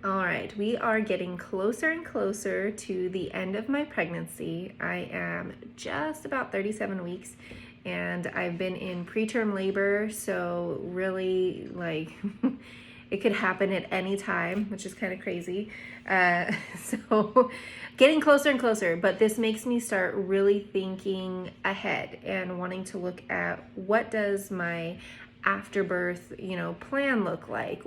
All right, we are getting closer and closer to the end of my pregnancy. I am just about 37 weeks and I've been in preterm labor, so really like it could happen at any time, which is kind of crazy. So getting closer and closer, but this makes me start really thinking ahead and wanting to look at what does my afterbirth, plan look like?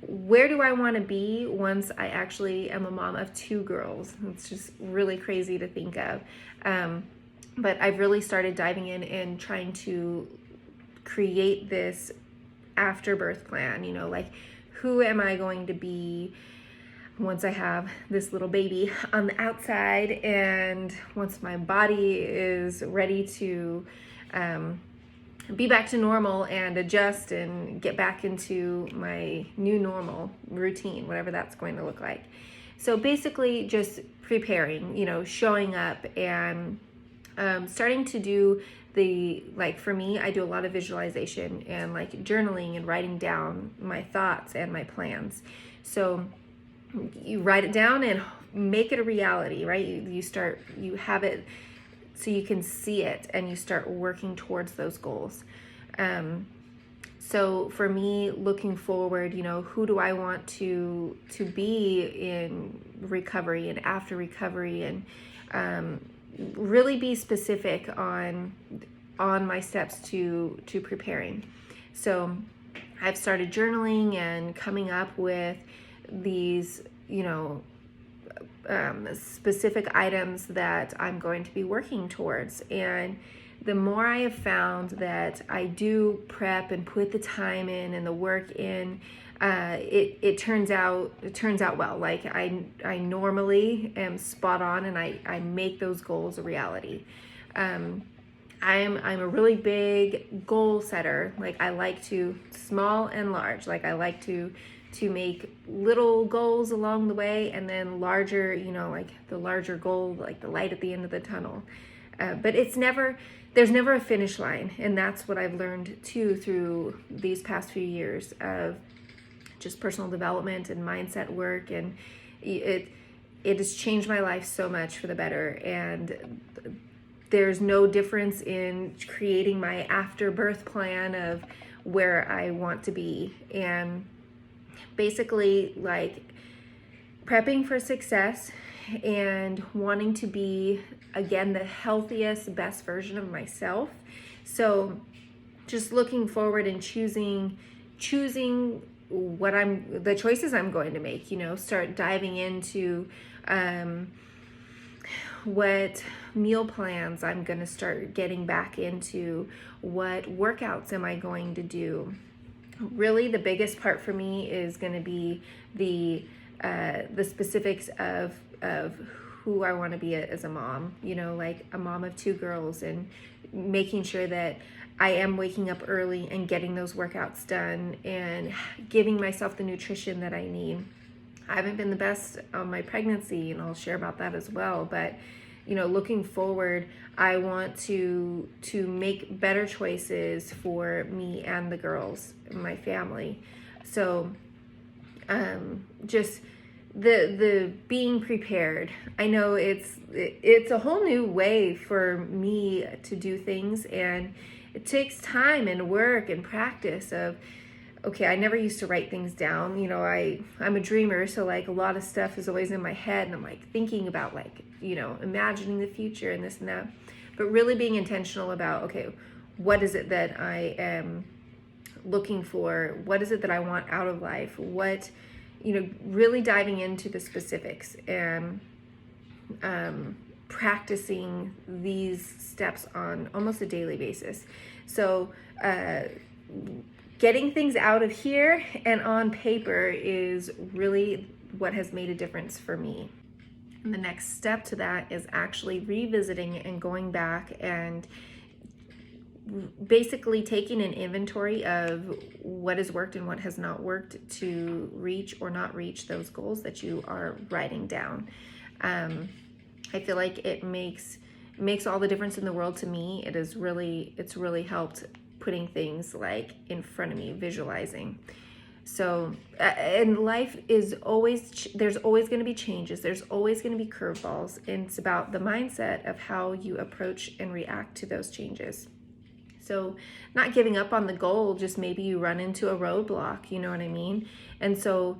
Where do I want to be once I actually am a mom of two girls? It's just really crazy to think of. But I've really started diving in and trying to create this afterbirth plan, like who am I going to be once I have this little baby on the outside, and once my body is ready to be back to normal and adjust and get back into my new normal routine, whatever that's going to look like. So basically just preparing, showing up and starting to do for me, I do a lot of visualization and like journaling and writing down my thoughts and my plans. So you write it down and make it a reality, right? You have it so you can see it and you start working towards those goals. So for me, looking forward, who do I want to be in recovery and after recovery, and really be specific on my steps to preparing. So I've started journaling and coming up with these, specific items that I'm going to be working towards. And the more I have found that I do prep and put the time in and the work in, it turns out well. Like I normally am spot on, and I make those goals a reality. I'm a really big goal setter. Like I like to small and large. Like I like to make little goals along the way, and then larger, like the larger goal, like the light at the end of the tunnel. But there's never a finish line. And that's what I've learned too through these past few years of just personal development and mindset work. And it has changed my life so much for the better. And there's no difference in creating my afterbirth plan of where I want to be. And basically like prepping for success and wanting to be, again, the healthiest, best version of myself. So just looking forward and choosing the choices I'm going to make, start diving into what meal plans I'm going to start getting back into, what workouts am I going to do. Really, the biggest part for me is going to be the specifics of who I want to be as a mom. Like a mom of two girls, and making sure that I am waking up early and getting those workouts done and giving myself the nutrition that I need. I haven't been the best on my pregnancy, and I'll share about that as well. But looking forward, I want to make better choices for me and the girls, my family. So just the being prepared. I know it's a whole new way for me to do things, and it takes time and work and practice of, okay, I never used to write things down. I'm a dreamer, so like a lot of stuff is always in my head, and I'm like thinking about like, imagining the future and this and that. But really being intentional about, okay, what is it that I am looking for? What is it that I want out of life? What, really diving into the specifics and practicing these steps on almost a daily basis. So getting things out of here and on paper is really what has made a difference for me. And the next step to that is actually revisiting and going back and basically taking an inventory of what has worked and what has not worked to reach or not reach those goals that you are writing down. I feel like it makes all the difference in the world to me. It's really helped putting things like in front of me, visualizing. So, and life is always, there's always going to be changes. There's always going to be curveballs. And it's about the mindset of how you approach and react to those changes. So, not giving up on the goal, just maybe you run into a roadblock, you know what I mean? And so,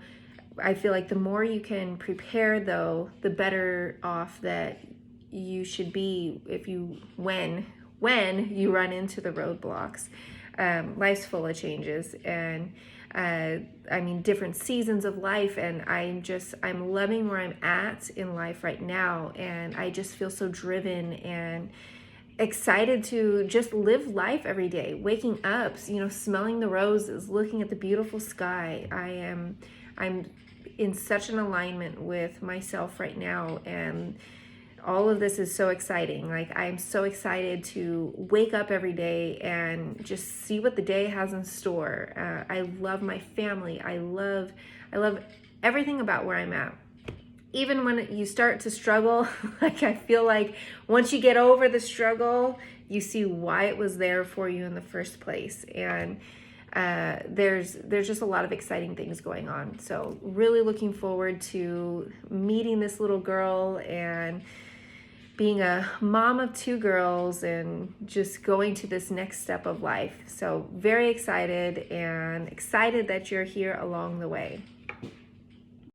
I feel like the more you can prepare, though, the better off that you should be if you, when you run into the roadblocks. Life's full of changes, and I mean, different seasons of life, and I'm loving where I'm at in life right now, and I just feel so driven and excited to just live life every day, waking up, smelling the roses, looking at the beautiful sky. I'm in such an alignment with myself right now, and all of this is so exciting. Like, I'm so excited to wake up every day and just see what the day has in store. I love my family. I love everything about where I'm at. Even when you start to struggle, like, I feel like once you get over the struggle, you see why it was there for you in the first place. And there's just a lot of exciting things going on. So really looking forward to meeting this little girl and being a mom of 2 girls and just going to this next step of life. So very excited, and excited that you're here along the way.